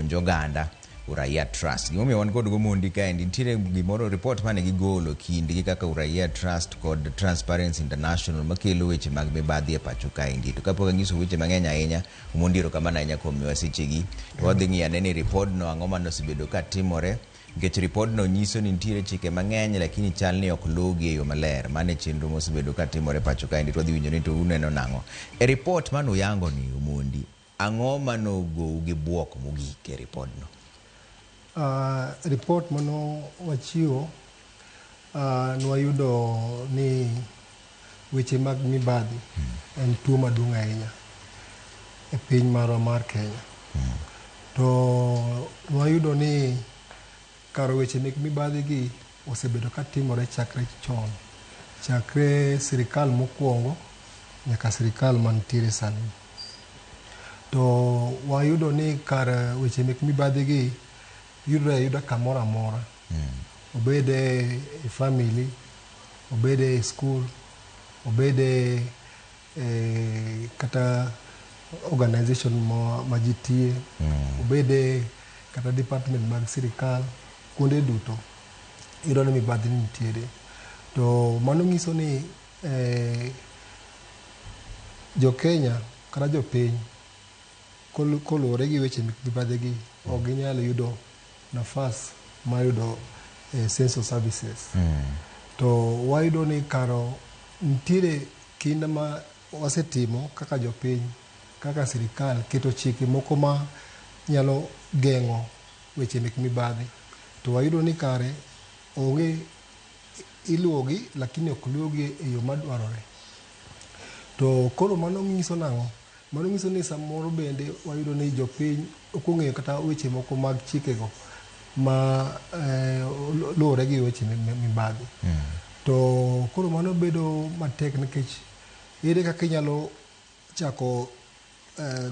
puonj oganda Uraia Trust. Gimomiyo wan kod Omondi kaendi nitiere gimoro report mane gigolo kindgi kaka Uraia Trust kod Transparency International makelo weche mag mibadhi e pacho kaendi. To kapok anyiso weche mang'eny ahinya, Omondi erokamano ahinya kuom miwa sechegi. To wadhi ng'iyo ane ni repodno ang'o manosebedo ka timore. Nikech repodno nyiso ni nitiere chike mang'eny lakini chal ni ok luwgi e yo maler. Mane chenro mosebedo ka timore pacho kaendi. To wadhi winjo ni to uneno nang'o. E report manoyango ni Omondi, ang'o manogou gi buok mogik e repodno? Report mano wachiwo nwayudo ni weche mag mibadhi en tuo maduong' ahinya e piny marwa mar Kenya. To nwayudo ni kar weche mek mibadhi gi osebedo ka timore chakre chon, chakre sirikal mokwongo nyaka sirikal mantiere sani. To wayudo ni kar weche mek mibadhi gi yuda kamoro amora, obede e family, obede e school, obede kata organization ma ji tiye, obede kata department mag sirikal, kuonde duto yudo ni mibadhi nitiere. To mano nyiso ni jo Kenya kata jo piny koluwore gi weche mibadhi gi ok ginyalo yudo nafas mar yudo essential services. To wayudo ni karo nitiere kinda ma wasetimo kaka jopiny, kaka sirikal keto chike moko ma nyalo geng'o weche mek mibadhi. To wayudo ni kare onge iluwogi lakini ok luwogi e yo madwarore. To koro mano nyiso nang'o? Mano nyiso ni samoro bende wayudo ni jopiny ok ong'eyo kata weche moko mag chikego ma luwore gi weche mibadhi. To koro mano bedo matek nikech ere kaka inyalo chako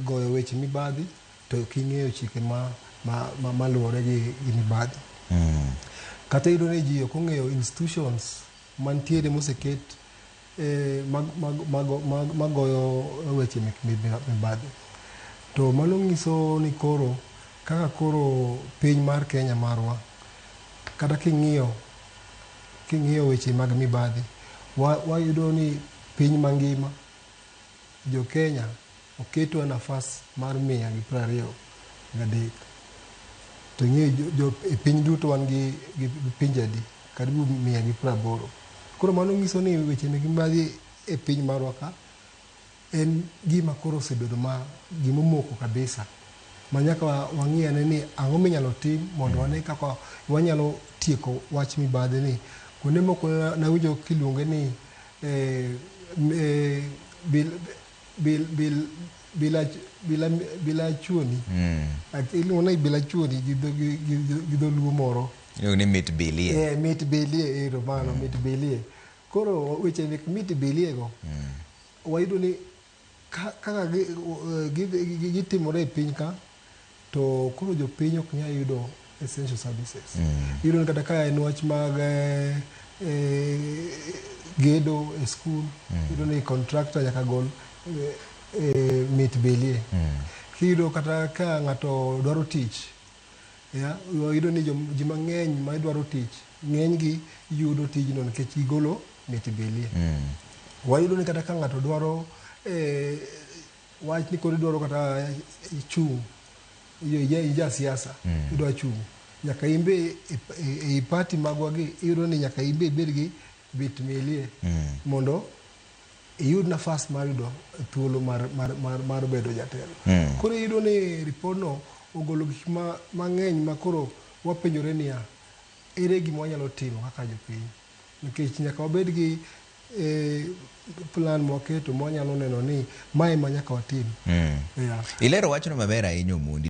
goyo weche mibadhi to king'eyo chike ma luwore gi mibadhi. Kata iyudo ni ji ok ong'eyo institutions mantiere moseket magoyo weche mek mibadhi. To mano nyiso ni koro kaka koro piny mar Kenya marwa, kata king'iyo weche mag mibadhi, wayudo ni piny mangima jo Kenya oketo nafas mar 123. To ng'eyo e piny duto wan gi pinje adi? Karibu 180. Koro mano nyiso ni weche mek mibadhi e piny marwa ka en gima koro osebedo gimomoko kabisa. Ma nyaka wang'iyane ni ang'o minyalo tim mondo wane kaka wanyalo tieko wach mibadhi ni. Kuonde moko nawinjo kiluonge ni bila chuoni. Iluongo ni bila chuoni gi dholuo moro. Ni mit bilie. Mit bilie, erokamano, mit bilie. Koro weche mek mit bilie go wayudo ni kaka gitimore e piny ka, to koro jopiny ok nyal yudo essential services. Iyudo ni kata ka en wach mag gedo e skul, iyudo ni contractor nyaka gol mit bilie. Kiyudo kata ka ng'ato dwaro tich, iyudo ni ji mang'eny ma dwaro tich, ng'eny gi yudo tijno nikech gigolo mit bilie. Wayudo ni kata ka ng'ato dwaro wach ni koro idwaro kata chung', ija siasa, idwa chung', nyaka imbe e party magwa gi, iyudo ni nyaka imbe ibed gi mit bilie mondo iyud nafas mar yudo thuolo mar bedo jatelo. Koro iyudo ni ripodno ogolo gik mang'eny ma koro wapenjore niya, ere gima wanyalo timo kaka jopiny, nikech nyaka wabed gi plan mwaketo mwanyalo neno ni mae ma nyaka watim. Ilero wachno maber ahinya Omondi.